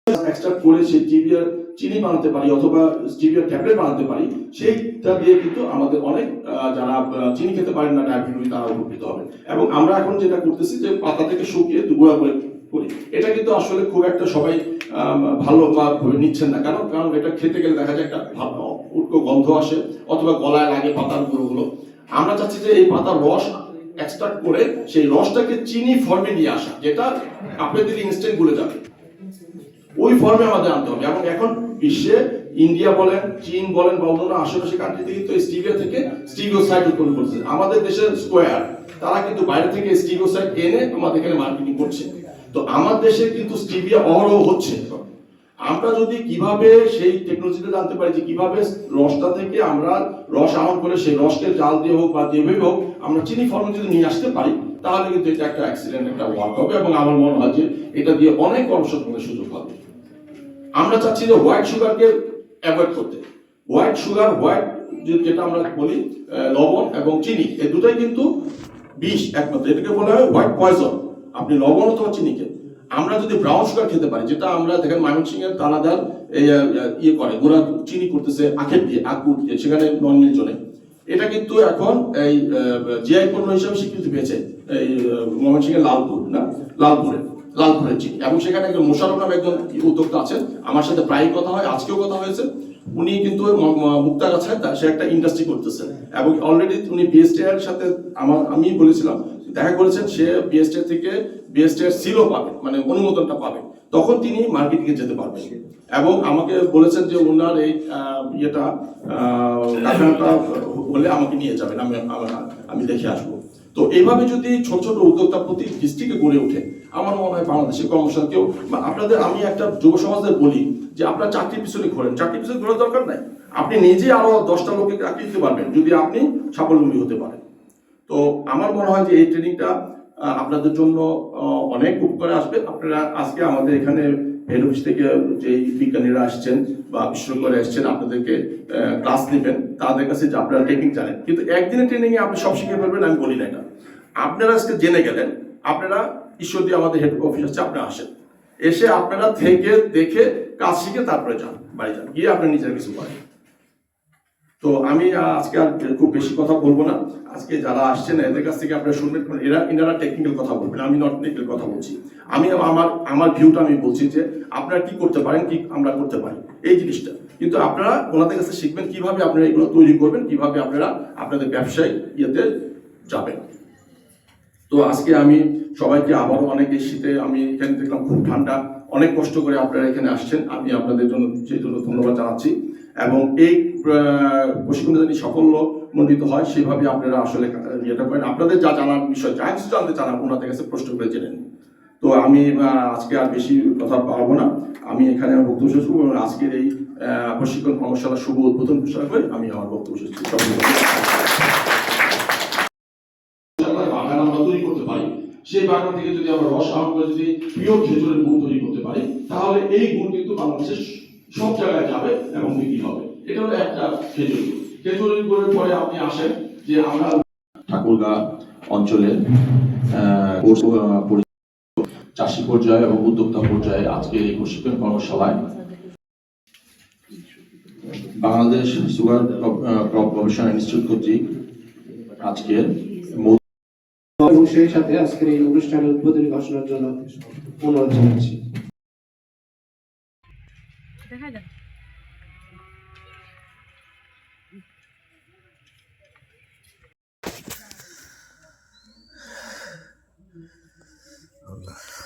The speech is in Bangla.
এক্সট্রাক্ট করে সেই স্টিভিয়ার চিনি বানাতে পারি অথবা স্টিভিয়ার ট্যাবলেট বানাতে পারি, সেইটা দিয়ে কিন্তু আমাদের অনেক যারা চিনি খেতে পারেন না ডায়াবেটিস তারা উপকৃত হবে। এবং আমরা এখন যেটা করতেছি যে পাতা থেকে শুকিয়ে গুঁড়া করে করি, এটা কিন্তু আসলে খুব একটা সবাই ভালো বা ভেবে নিচ্ছেন না। কারণ এটা খেতে গেলে দেখা যায় একটা উটকো গন্ধ আসে অথবা গলায় লাগে পাতার গুঁড়োগুলো। আমরা চাচ্ছি যে এই পাতার রস এক্সট্রাক্ট করে সেই রসটাকে চিনি ফর্মে নিয়ে আসা, যেটা আপনি দিলে ইনস্ট্যান্ট গুলে যাবে, ওই ফর্মে আমাদের আনতে হবে। এবং এখন বিশ্বে ইন্ডিয়া বলেন, চীন বলেন বা অন্যান্য আশেপাশে কান্ট্রিতে কিন্তু স্টিভিয়া থেকে স্টিভিওসাইড উৎপন্ন করছে। আমাদের দেশের স্কোয়ার তারা কিন্তু বাইরে থেকে স্টিভিওসাইড এনে আমাদের এখানে মার্কেটিং করছে। তো আমার দেশে কিন্তু স্টিভিয়া অহরহ হচ্ছে। আমরা যদি কিভাবে সেই টেকনোলজিটা জানতে পারি যে কিভাবে রসটা থেকে আমরা রস আহরণ করে সেই রসকে জাল দিয়ে হোক বা যেভাবে হোক আমরা চিনি ফর্মে যদি নিয়ে আসতে পারি, তাহলে কিন্তু এটা একটা অ্যাক্সিডেন্ট একটা ওয়ার্ক হবে। এবং আমার মনে হয় যে এটা দিয়ে অনেক কর্মসংস্থানের সুযোগ হবে। আমরা চাচ্ছি যে হোয়াইট সুগারকে অ্যাভয়েড করতে। হোয়াইট সুগার, হোয়াইট যেটা আমরা বলি লবণ এবং চিনি, এই দুটাই কিন্তু বিষ একমাত্র, এটাকে বলা হয় হোয়াইট পয়জন। আপনি লবণ অথবা চিনিকে আমরা যদি ব্রাউন সুগার খেতে পারি, যেটা আমরা দেখেন ময়মনসিংহের দানাদার ইয়ে করে গুঁড়া চিনি করতেছে আখের দিয়ে, আখ গুড় দিয়ে, সেখানে নন মিল্টনে, এটা কিন্তু এখন এই জিআই পণ্য হিসাবে স্বীকৃতি পেয়েছে এই ময়মনসিংহের লালপুরের চিনি। এবং সেখানে একজন মোশাররফ নামে একজন উদ্যোক্তা আছেন, আমার সাথে প্রায় কথা হয়, আজকেও কথা হয়েছে। উনি কিন্তু মুক্তাগাছায় সে একটা ইন্ডাস্ট্রি করতেছেন এবং অলরেডি উনি বিএসটিআর সাথে আমি বলেছিলাম দেখা করেছেন, সে বিএসটিআর থেকে বিএসটিআর সিলও পাবে, মানে অনুমোদনটা পাবে, তখন তিনি মার্কেটিং এ যেতে পারবেন। এবং আমাকে বলেছেন যে ওনার এই ইয়েটা কারখানাটা হলে আমাকে নিয়ে যাবেন, আমি দেখে আসবো। তো এইভাবে যদি ছোট ছোট উদ্যোক্তা প্রতি ডিস্ট্রিক্টে গড়ে ওঠে, আমার মনে হয় বাংলাদেশের কর্মসংস্থান কেউ আপনাদের, আমি একটা যুব সমাজদের বলি যে আপনারা চাকরির পিছনে ঘোরেন, চাকরির পিছনে ঘোরার দরকার নাই। আপনি নিজে আরো 10টা লোককে চাকরি দিতে পারবেন যদি আপনি স্বাবলম্বী হতে পারেন। তো আমার মনে হয় যে এই ট্রেনিংটা আপনাদের জন্য অনেক উপকারে আসবে। আপনারা আজকে আমাদের এখানে হেড অফিস থেকে যে বিজ্ঞানীরা আসছেন বা বিশেষজ্ঞরা আসছেন, আপনাদেরকে ক্লাস নেবেন, তাদের কাছে যে আপনারা টেকনিক জানেন, কিন্তু একদিনের ট্রেনিং এ আপনি সব শিখে ফেলবেন আমি বলি না এটা। আপনারা আজকে জেনে গেলেন, আপনারা ঈশ্বর দিয়ে আমাদের হেড অফিস আছে, আপনারা আসেন, এসে আপনারা থেকে দেখে কাজ শিখে তারপরে যান, বাড়ি যান, গিয়ে আপনি নিজের কিছু করেন। তো আমি আজকে আর খুব বেশি কথা বলবো না। আজকে যারা আসছেন এদের কাছ থেকে আপনারা শুনবেন, এনারা টেকনিক্যাল কথা বলবেন, আমি নট টেকনিক্যাল কথা বলছি। আমি আমার ভিউটা আমি বলছি যে আপনারা কি করতে পারেন, কি আমরা করতে পারি এই জিনিসটা, কিন্তু আপনারা ওনাদের কাছে শিখবেন কিভাবে আপনারা এগুলো তৈরি করবেন, কিভাবে আপনারা আপনাদের ব্যবসায় ইয়েতে যাবেন। তো আজকে আমি সবাইকে আবারও অনেক এই শীতে, আমি এখানে দেখলাম খুব ঠান্ডা, অনেক কষ্ট করে আপনারা এখানে আসছেন, আমি আপনাদের জন্য সেই জন্য ধন্যবাদ জানাচ্ছি। এবং এই প্রশিক্ষণ যদি সাফল্য মণ্ডিত হয়, সেভাবে আপনারা আসলে ইয়েটা করেন, আপনাদের যা জানার বিষয়, যা কিছু জানতে চান ওনাদের কাছে প্রশ্ন করে জেনে নিন। তো আমি আজকে আর বেশি কথা পারবো না, আমি এখানে আমার বক্তব্য শেষ করবো। আজকের এই প্রশিক্ষণ কর্মশালা শুভ উদ্বোধন ঘোষণা করে আমি আমার বক্তব্য শেষ করছি। সেই বাগান থেকে যদি আমরা রস আহরণ করে যদি পিওর খেজুরের গুড় তৈরি করতে পারি, তাহলে এই গুড় কিন্তু বাংলাদেশের সব জায়গায় যাবে এবং বিক্রি হবে। এটা হলো একটা খেজুরের গুড়ের পরে আপনি আসেন যে আমরা ঠাকুরগাঁ অঞ্চলের চাষি পর্যায়ে এবং উদ্যোক্তা পর্যায়ে আজকে এই প্রশিক্ষণ কর্মশালায় বাংলাদেশ সুগার ক্রপ গবেষণা ইনস্টিটিউট কর্তৃক আজকের এবং সেই সাথে আজকের এই অনুষ্ঠানের উদ্বোধনী ঘোষণার জন্য অনুরোধ জানাচ্ছি। Allah